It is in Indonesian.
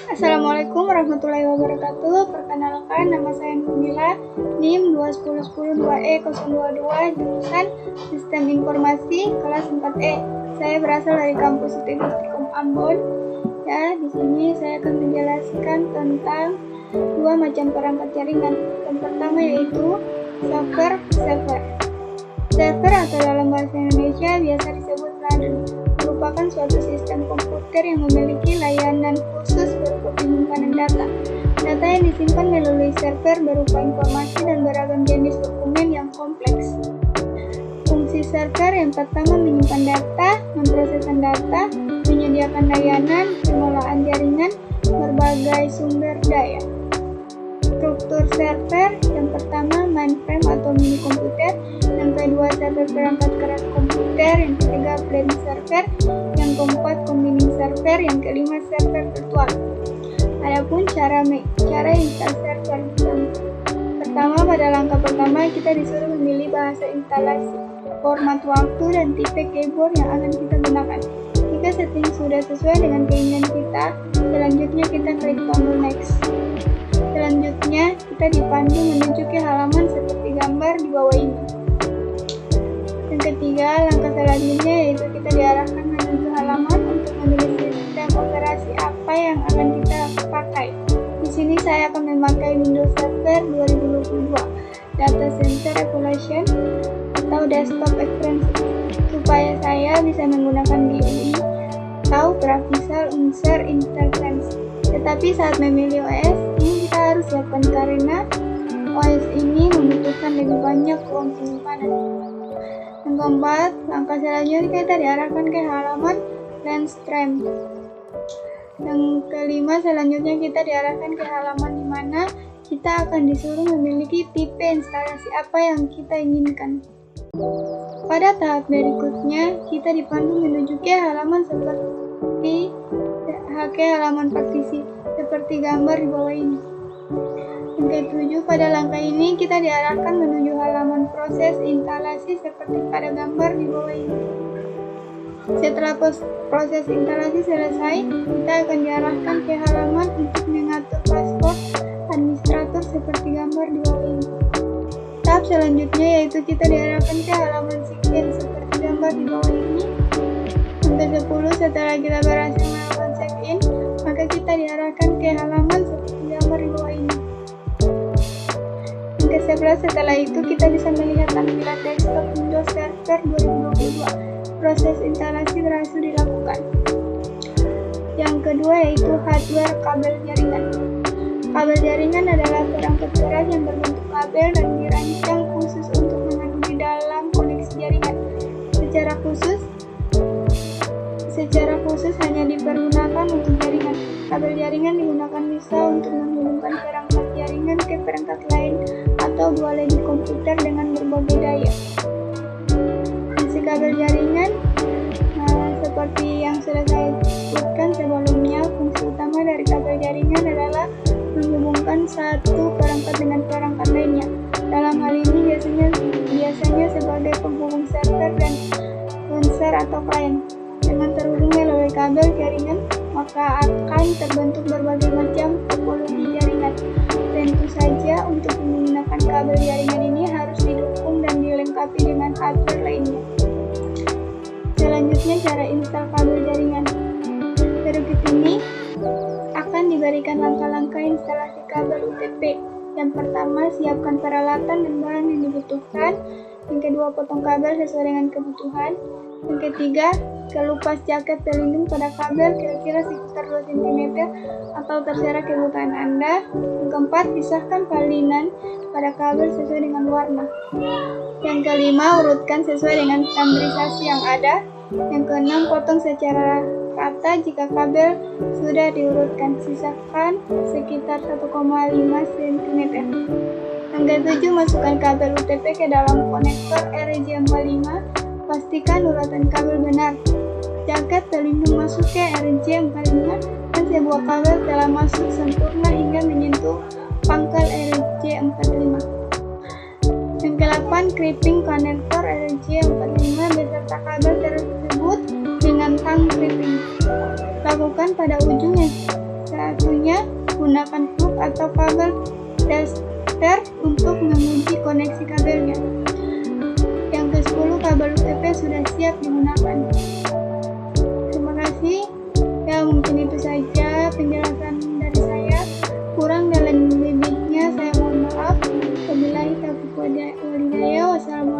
Assalamualaikum warahmatullahi wabarakatuh. Perkenalkan, nama saya Nurmila, NIM 20102E022, jurusan Sistem Informasi kelas 4E. Saya berasal dari kampus Teknikum Ambon. Ya, di sini saya akan menjelaskan tentang dua macam perangkat jaringan. Yang pertama yaitu server. Server atau dalam bahasa Indonesia biasa disebut LAN, merupakan suatu sistem komputer yang memiliki layanan khusus berupa penyimpanan data. Data yang disimpan melalui server berupa informasi dan beragam jenis dokumen yang kompleks. Fungsi server yang pertama menyimpan data, memproses data, menyediakan layanan, pengolahan jaringan, berbagai sumber daya. Struktur server yang pertama mainframe atau mini komputer, yang kedua server perangkat keras komputer, yang ketiga flash server, yang keempat combining server, yang kelima server virtual. Adapun cara install server, yang pertama pada langkah pertama kita disuruh memilih bahasa instalasi, format waktu dan tipe keyboard yang akan kita gunakan. Jika setting sudah sesuai dengan keinginan kita, selanjutnya kita klik tombol next. Selanjutnya, kita dipandu menuju ke halaman seperti gambar di bawah ini. Yang ketiga, langkah selanjutnya yaitu kita diarahkan menuju halaman untuk memilih sistem operasi apa yang akan kita pakai. Di sini saya akan memakai Windows Server 2022, Data Center Evaluation atau Desktop Experience, supaya saya bisa menggunakan GUI atau Graphical User Interface. Tetapi saat memilih OS, ini kita harus siapkan karena OS ini membutuhkan lebih banyak ruang penyimpanan. Yang keempat, langkah selanjutnya kita diarahkan ke halaman Landstream. Yang kelima, selanjutnya kita diarahkan ke halaman di mana kita akan disuruh memiliki tipe instalasi apa yang kita inginkan. Pada tahap berikutnya, kita dipandu menuju ke halaman seperti halaman partisi seperti gambar di bawah ini. Yang ketujuh, pada langkah ini kita diarahkan menuju halaman proses instalasi seperti pada gambar di bawah ini. Setelah proses instalasi selesai, kita akan diarahkan ke halaman untuk mengatur password administrator seperti gambar di bawah ini. Tahap selanjutnya yaitu kita diarahkan ke halaman sign seperti gambar di bawah ini. Yang ke-10, setelah kita berhasil melakukan check-in, maka kita diarahkan ke halaman seperti gambar di bawah ini. Yang ke-11, setelah itu kita bisa melihat tampilan desktop Windows Server 2022. Proses instalasi berhasil dilakukan. Yang kedua yaitu hardware kabel jaringan. Kabel jaringan adalah perangkat keras yang berbentuk kabel dan dirancang khusus untuk mengadu di dalam koneksi jaringan. Secara khusus hanya dipergunakan untuk jaringan. Kabel jaringan digunakan bisa untuk menghubungkan perangkat jaringan ke perangkat lain atau dual di komputer dengan berbagai daya. Fungsi kabel jaringan seperti yang sudah saya sebutkan sebelumnya, fungsi utama dari kabel jaringan adalah menghubungkan satu perangkat dengan perangkat lainnya. Dalam hal ini biasanya sebagai penghubung server dan user atau klien. Dengan terhubung melalui kabel jaringan, maka akan terbentuk berbagai macam topologi jaringan. Tentu saja untuk menggunakan kabel jaringan ini harus didukung dan dilengkapi dengan hardware lainnya. Selanjutnya, cara install kabel jaringan. Berikut ini akan diberikan langkah-langkah instalasi kabel UTP. Yang pertama, siapkan peralatan dan bahan yang dibutuhkan. Yang kedua, potong kabel sesuai dengan kebutuhan. Yang ketiga, kelupas jaket pelindung pada kabel kira-kira sekitar 2 cm atau terserah kebutuhan Anda. Yang keempat, pisahkan salinan pada kabel sesuai dengan warna. Yang kelima, urutkan sesuai dengan standarisasi yang ada. Yang keenam, potong secara rata jika kabel sudah diurutkan. Sisakan sekitar 1,5 cm. Yang ketujuh, masukkan kabel UTP ke dalam konektor RJ45. Pastikan urutan kabel benar. Jaket pelindung masuk ke RJ45 dan sebuah kabel telah masuk sempurna hingga menyentuh pangkal RJ45. Yang ke-8, clipping konektor RJ45 beserta kabel tersebut dengan menantang tripping. Lakukan pada ujung yang satunya, gunakan plug atau kabel tester untuk menguji koneksi kabelnya. Yang ke-10, kabel UTP sudah siap digunakan. Terima kasih. Ya, mungkin itu saja penjelasan dari saya. Kurang dan lebihnya saya mohon maaf. Wabillahi taufiq wal hidayah. Wassalamualaikum